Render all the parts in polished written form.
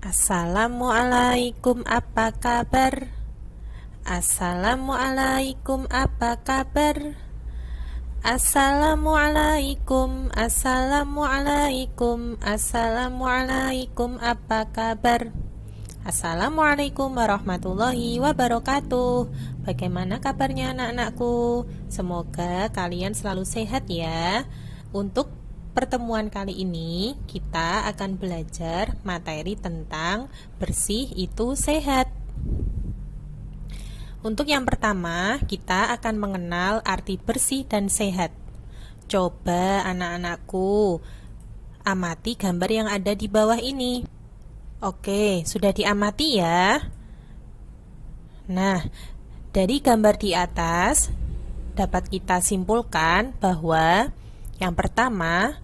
Assalamualaikum, apa kabar? Assalamualaikum, apa kabar? Assalamualaikum, assalamualaikum, assalamualaikum, apa kabar? Assalamualaikum warahmatullahi wabarakatuh. Bagaimana kabarnya anak-anakku? Semoga kalian selalu sehat ya. Untuk pertemuan kali ini kita akan belajar materi tentang bersih itu sehat. Untuk yang pertama, kita akan mengenal arti bersih dan sehat. Coba anak-anakku amati gambar yang ada di bawah ini. Oke, sudah diamati ya. Nah, dari gambar di atas dapat kita simpulkan bahwa yang pertama,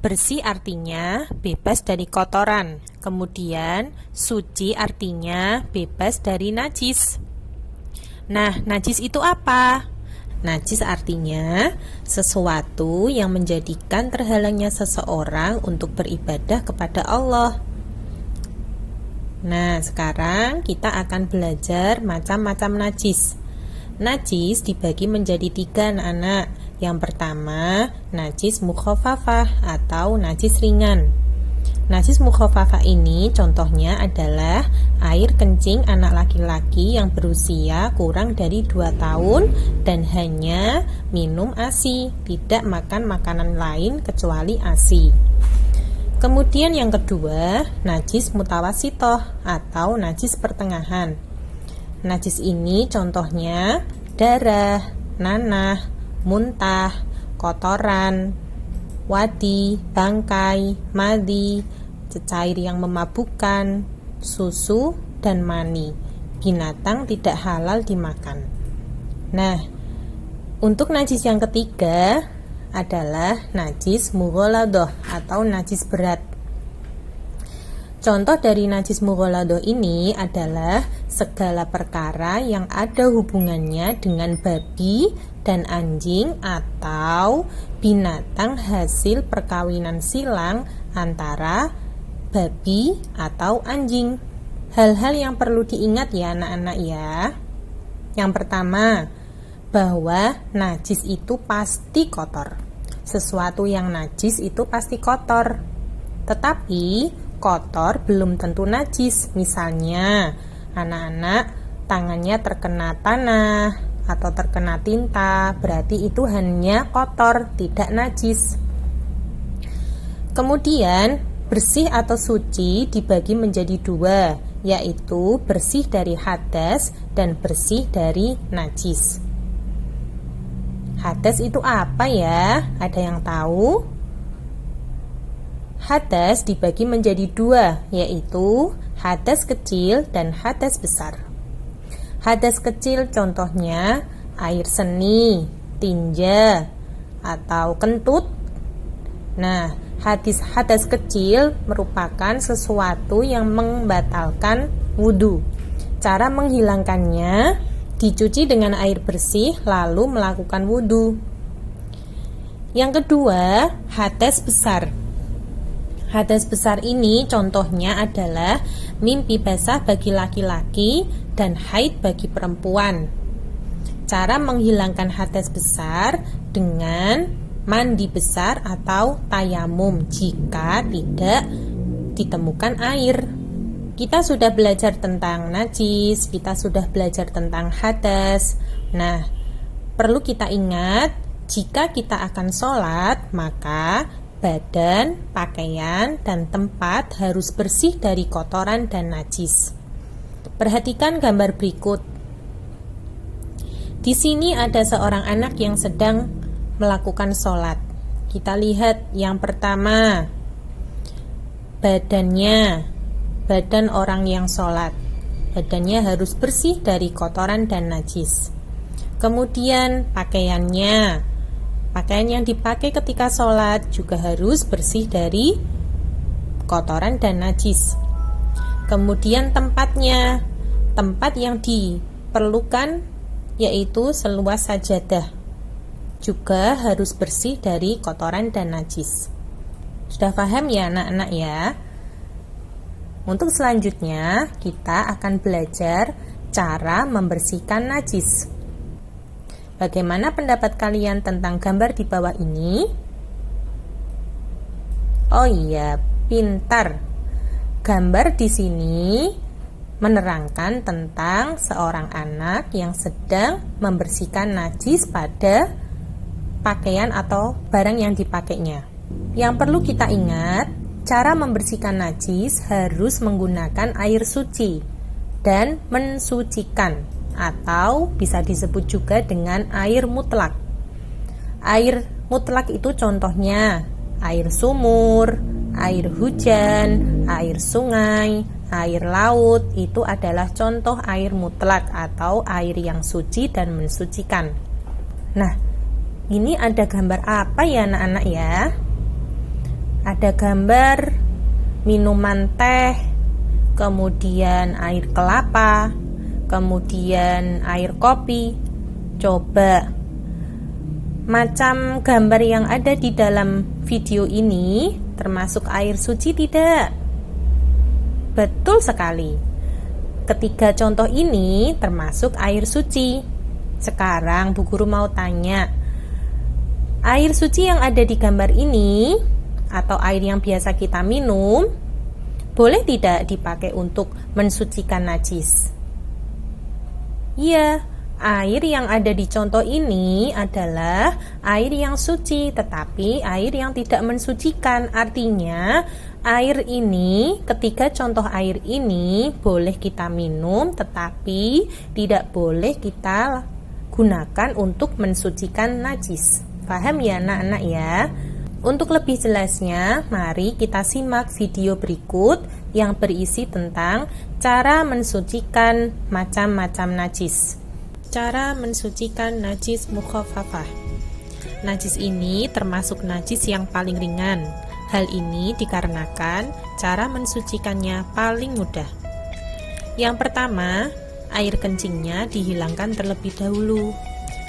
bersih artinya bebas dari kotoran. Kemudian, suci artinya bebas dari najis. Nah, najis itu apa? Najis artinya sesuatu yang menjadikan terhalangnya seseorang untuk beribadah kepada Allah. Nah, sekarang kita akan belajar macam-macam najis. Najis dibagi menjadi 3 anak-anak. Yang pertama, najis mukhafafah atau najis ringan. Najis mukhafafah ini contohnya adalah air kencing anak laki-laki yang berusia kurang dari 2 tahun dan hanya minum ASI, tidak makan makanan lain kecuali ASI. Kemudian yang kedua, najis mutawasitoh atau najis pertengahan. Najis ini contohnya darah, nanah, muntah, kotoran, wadi, bangkai, madi, cecair yang memabukkan, susu, dan mani. Binatang tidak halal dimakan. Nah, untuk najis yang ketiga adalah najis mughaladoh atau najis berat. Contoh dari najis mughaladoh ini adalah segala perkara yang ada hubungannya dengan babi dan anjing atau binatang hasil perkawinan silang antara babi atau anjing. Hal-hal yang perlu diingat ya anak-anak ya. Yang pertama, bahwa najis itu pasti kotor. Sesuatu yang najis itu pasti kotor. Tetapi kotor belum tentu najis. Misalnya, anak-anak tangannya terkena tanah atau terkena tinta, berarti itu hanya kotor, tidak najis. Kemudian, bersih atau suci dibagi menjadi 2, yaitu bersih dari hadas dan bersih dari najis. Hadas itu apa ya? Ada yang tahu? Hadas dibagi menjadi 2, yaitu hadas kecil dan hadas besar. Hadas kecil contohnya air seni, tinja, atau kentut. Nah, hadas kecil merupakan sesuatu yang membatalkan wudhu. Cara menghilangkannya, dicuci dengan air bersih lalu melakukan wudhu. Yang kedua, hadas besar. Hadas besar ini contohnya adalah mimpi basah bagi laki-laki dan haid bagi perempuan. Cara menghilangkan hadas besar dengan mandi besar atau tayamum jika tidak ditemukan air. Kita sudah belajar tentang najis, kita sudah belajar tentang hadas. Nah, perlu kita ingat, jika kita akan sholat, maka badan, pakaian, dan tempat harus bersih dari kotoran dan najis. Perhatikan gambar berikut. Di sini ada seorang anak yang sedang melakukan sholat. Kita lihat yang pertama, badan orang yang sholat. Badannya harus bersih dari kotoran dan najis. Kemudian pakaiannya. Pakaian yang dipakai ketika sholat juga harus bersih dari kotoran dan najis. Kemudian tempatnya, tempat yang diperlukan yaitu seluas sajadah, juga harus bersih dari kotoran dan najis. Sudah paham ya anak-anak ya? Untuk selanjutnya, kita akan belajar cara membersihkan najis. Bagaimana pendapat kalian tentang gambar di bawah ini? Oh iya, pintar. Gambar di sini menerangkan tentang seorang anak yang sedang membersihkan najis pada pakaian atau barang yang dipakainya. Yang perlu kita ingat, cara membersihkan najis harus menggunakan air suci dan mensucikan, atau bisa disebut juga dengan air mutlak. Air mutlak itu contohnya air sumur, air hujan, air sungai, air laut. Itu adalah contoh air mutlak atau air yang suci dan mensucikan. Nah, ini ada gambar apa ya anak-anak ya? Ada gambar minuman teh, kemudian air kelapa, kemudian air kopi. Coba, macam gambar yang ada di dalam video ini termasuk air suci tidak? Betul sekali. Ketiga contoh ini termasuk air suci. Sekarang Bu Guru mau tanya, air suci yang ada di gambar ini atau air yang biasa kita minum, boleh tidak dipakai untuk mensucikan najis? Iya, air yang ada di contoh ini adalah air yang suci, tetapi air yang tidak mensucikan. Artinya, air ini, ketiga contoh air ini boleh kita minum, tetapi tidak boleh kita gunakan untuk mensucikan najis. Paham ya anak-anak ya? Untuk lebih jelasnya, mari kita simak video berikut yang berisi tentang cara mensucikan macam-macam najis. Cara mensucikan najis mukhaffafah. Najis ini termasuk najis yang paling ringan. Hal ini dikarenakan cara mensucikannya paling mudah. Yang pertama, air kencingnya dihilangkan terlebih dahulu.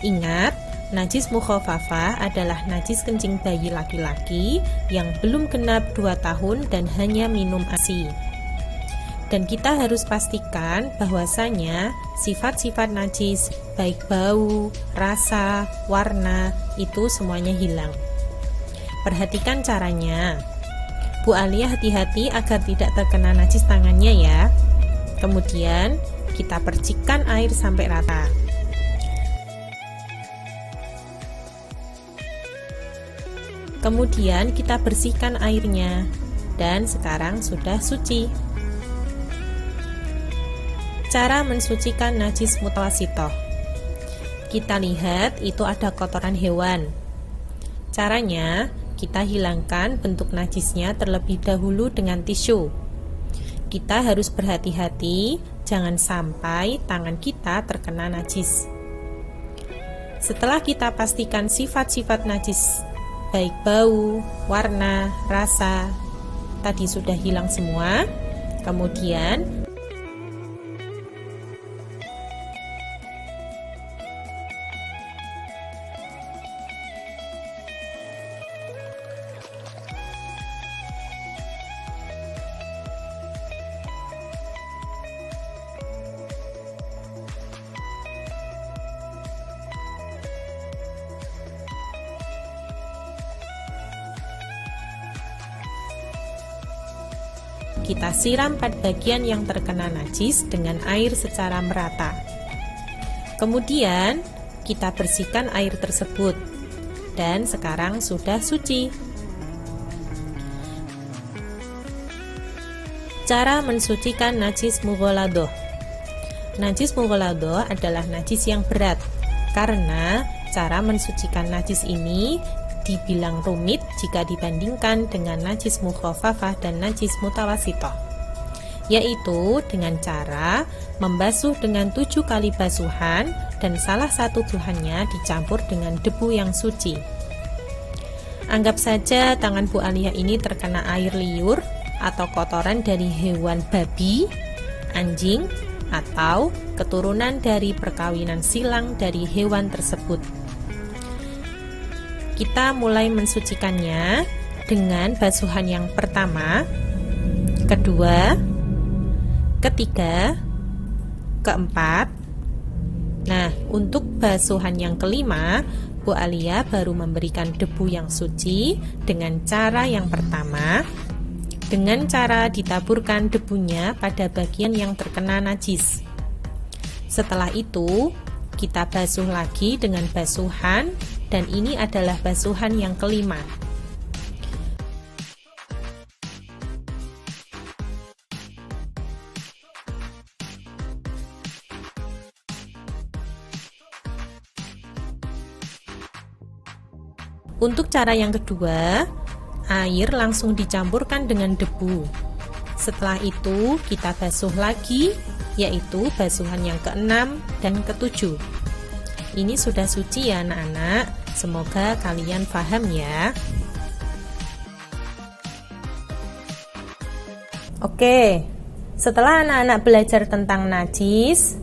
Ingat, najis mukhaffafah adalah najis kencing bayi laki-laki yang belum genap 2 tahun dan hanya minum ASI. Dan kita harus pastikan bahwasanya sifat-sifat najis, baik bau, rasa, warna, itu semuanya hilang. Perhatikan caranya. Bu Alia hati-hati agar tidak terkena najis tangannya ya. Kemudian kita percikkan air sampai rata. Kemudian kita bersihkan airnya, dan sekarang sudah suci. Cara mensucikan najis mutawasitoh. Kita lihat itu ada kotoran hewan. Caranya, kita hilangkan bentuk najisnya terlebih dahulu dengan tisu. Kita harus berhati-hati, jangan sampai tangan kita terkena najis. Setelah kita pastikan sifat-sifat najis, baik bau, warna, rasa, tadi sudah hilang semua. Kemudian kita siram pada bagian yang terkena najis dengan air secara merata. Kemudian kita bersihkan air tersebut, dan sekarang sudah suci. Cara mensucikan najis mughaladoh. Najis mughaladoh adalah najis yang berat, karena cara mensucikan najis ini dibilang rumit jika dibandingkan dengan najis mukhaffafah dan najis mutawasitoh, yaitu dengan cara membasuh dengan 7 kali basuhan dan salah satu tuhannya dicampur dengan debu yang suci. Anggap saja tangan Bu Alia ini terkena air liur atau kotoran dari hewan babi, anjing, atau keturunan dari perkawinan silang dari hewan tersebut. Kita mulai mensucikannya dengan basuhan yang pertama, kedua, ketiga, keempat. Nah, untuk basuhan yang kelima, Bu Alia baru memberikan debu yang suci dengan cara yang pertama, dengan cara ditaburkan debunya pada bagian yang terkena najis. Setelah itu, kita basuh lagi dengan basuhan, dan ini adalah basuhan yang kelima. Untuk cara yang kedua, air langsung dicampurkan dengan debu. Setelah itu kita basuh lagi, yaitu basuhan yang keenam dan ketujuh. Ini sudah suci ya anak-anak, semoga kalian paham ya. Oke, setelah anak-anak belajar tentang najis,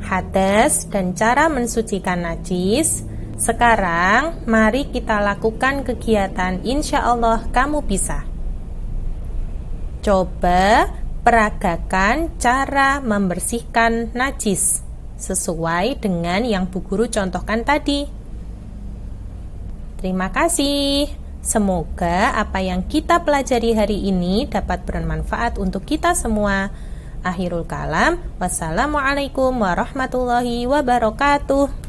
hadas, dan cara mensucikan najis, sekarang mari kita lakukan kegiatan insya Allah kamu bisa. Coba peragakan cara membersihkan najis sesuai dengan yang Bu Guru contohkan tadi. Terima kasih. Semoga apa yang kita pelajari hari ini dapat bermanfaat untuk kita semua. Akhirul kalam, wassalamualaikum warahmatullahi wabarakatuh.